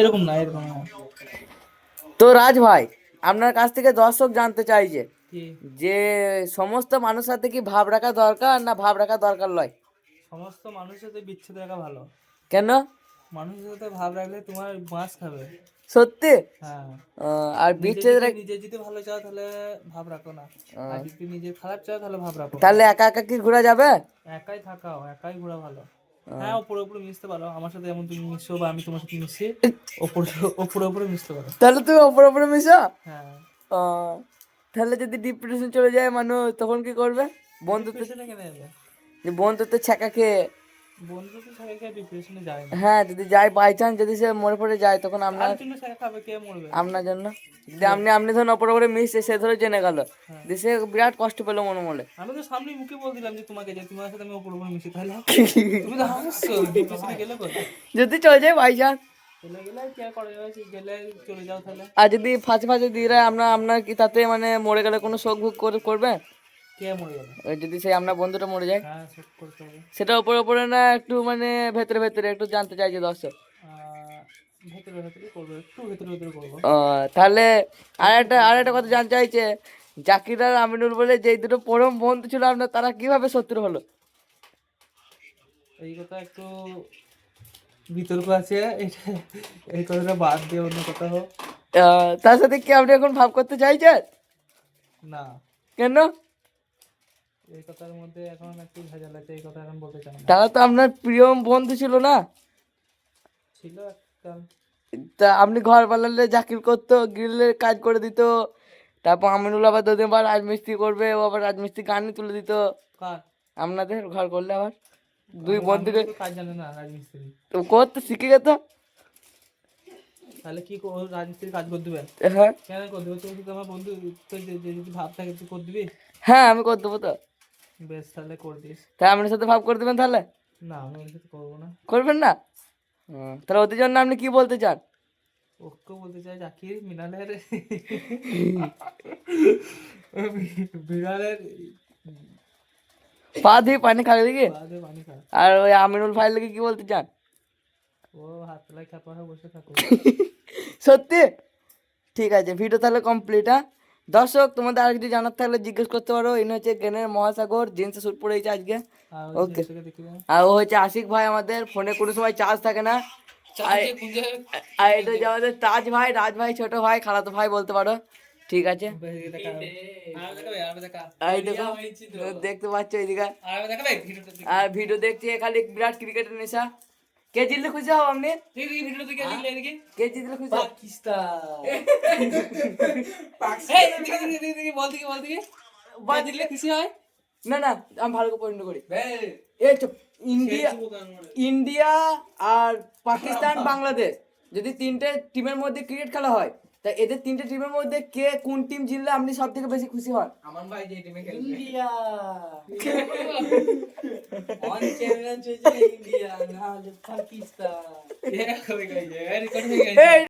এরকম না, এরকম না। তো রাজ ভাই, আপনার কাছ থেকে দর্শক জানতে চাইছে কি? যে সমস্ত মানুষের সাথে কি ভাব রাখা দরকার না ভাব রাখা দরকার নয়? সমস্ত মানুষের সাথে বিচ্ছেদ রাখা ভালো। কেন? মানুষের সাথে ভাব রাখলে তোমার বাঁশ খাবে। সত্যি? হ্যাঁ। আর নিজে বিচ্ছেদ যদি নিজে যদি ভালো চাও তাহলে ভাব রাখো না, আর যদি নিজে খারাপ চাও তাহলে ভাব রাখো। তাহলে একা একা কি ঘোরা যাবে? একাই থাকাও, একাই ঘোরা ভালো। আহ, হ্যাঁ, ওপরে ওপরে মিশতে পারো আমার সাথে, যেমন তুমি মিশছো বা আমি তোমার সাথে মিশি, ওপরে ওপরে ওপরে মিশতে পারো। তাহলে তুমি ওপরে ওপরে মিশো। হ্যাঁ। আহ, তাহলে যদি ডিপ্রেশন চলে যায় মানুষ তখন কি করবে? বন্ধুত্ব, ডিপ্রেশনে কেন যাবে? যে বন্ধুত্ব ছ্যাঁকা খেয়ে। বন্ধু তো সবাই খেয়ে ডিপ্রেশনে যায় না। হ্যাঁ, যদি যায় বাই চান্স যদি সে মরে পড়ে যায় তখন কার আপনার, জন্য সে খাবে, কে মরবে? আপনার জন্য। যদি আপনি আপনি ধরুন ওপরে ওপরে মিশছে, সে ধরে জেনে গেল, হ্যাঁ। যে সে বিরাট কষ্ট পেলো মনে মনে। আমি তো সামনে মুখে বল দিলাম যে তোমাকে, যে তোমার সাথে আমি ওপর ওপর মিশি, তাহলে তুমি তো হাসছো। ডিপ্রেশনে গেলে কোথায়? যদি চলে যায় বাই চান্স, চলে গেলে কি আর করা যাবে, গেলে চলে যাও তাহলে। আর যদি ফাঁসে ফাঁসে দিয়ে দেয় আপনার, আপনার কি তাতে মানে মরে গেলে কোনো শোক ভোগ করবে? কে মরে গেল? ওই যদি সেই আপনার বন্ধুটা মরে যায়, হ্যাঁ, সব করতে হবে। সেটা ওপরে ওপরে না একটু মানে ভেতরে ভেতরে একটু জানতে চাইছে দর্শক। ভেতরে ভেতরে করবো, একটু ভেতরে ভেতরে করবো। তাহলে আর একটা কথা জানতে চাইছে, জাকির আর আমিনুল বলে যে দুটো পরম বন্ধু ছিল আপনার, তারা কিভাবে শত্রু হলো? এই কথা একটু বিতর্ক আছে, এটা এই কথাটা বাদ দিয়ে অন্য কথা হোক। তার সাথে কি আপনি এখন ভাব করতে চাইছেন? না, কেন? এই কথার মধ্যে এখন একটু ভেজাল আছে, এই কথা এখন বলতে চাই না। তারা তো আপনার প্রিয় বন্ধু ছিল না? ছিল একটা। তা আপনি ঘর বানালে জাকির করতো, গ্রিলের কাজ করে দিত, তারপর আমিনুল আবার দুদিন পর রাজমিস্ত্রি করবে, ও আবার রাজমিস্ত্রি গানি তুলে দিত। কার? আপনাদের ঘর করলে আবার দুই বন্ধুকে আমিও তো কাজ জানে না, রাজমিস্ত্রি। তো করতে শিখে গেত। তাহলে কি রাজমিস্ত্রি কাজ করে দিবে? হ্যাঁ কেন করে দিবে? তুই তো আমার বন্ধু, তুই যদি ভাব থাকে তুই করে দিবি। হ্যাঁ, আমি করে দেবো তো। বেশ, তাহলে করে দিস। তাই আপনার সাথে ভাব করে দেবেন তাহলে? না, আমি ওর সাথে করবো না। করবেন না? তাহলে ওদের জন্য আপনি কি বলতে চান? ওকে বলতে চাই, জাকির মিনালের বিড়ালের পা দিয়ে পানি খাবে দেখি। বাদে পানি খা। আর ওই আমিনুল ভাইয়ের লেগে কি বলতে চান? ও হাত তলায় খ্যাপা হয়ে বসে থাকো। সত্যি? ঠিক আছে, ভিডিও তাহলে কমপ্লিট। হ্যাঁ দর্শক, তোমাদের আর কিছু জানার থাকলে জিজ্ঞেস করতে পারো। ইনি হচ্ছে জ্ঞানের মহাসাগর, জিন্সে স্যুট পরেছে আজকে। আর ওই ওকে। জিনিসটাকে দেখি না। আর ও হচ্ছে আশিক ভাই, আমাদের ফোনে কোনো সময় চার্জ থাকে না। আর- আর এটা হচ্ছে আমাদের তাজ ভাই, রাজ ভাই ছোট ভাই, খালাতো ভাই বলতে পারো। ঠিক আছে, এই দেখো, দেখতে পাচ্ছ এইদিকে। আর ভিডিও দেখছে খালি বিরাট ক্রিকেটের নেশা। কে জিতলে খুশি হও আপনি? কে জিতলে খুশি হও? না না, আমি ভালো করে পছন্দ করি। এই তো ইন্ডিয়া, ইন্ডিয়া আর পাকিস্তান বাংলাদেশ, যদি তিনটে টিমের মধ্যে ক্রিকেট খেলা হয়, তা এদের তিনটে টিমের মধ্যে কে কোন টিম জিতলে আপনি সব থেকে বেশি খুশি হন? আমার ভাই যে টিমে খেলবে, ইন্ডিয়া অন চ্যাম্পিয়ন হয়েছে ইন্ডিয়া, না হলে পাকিস্তান। এই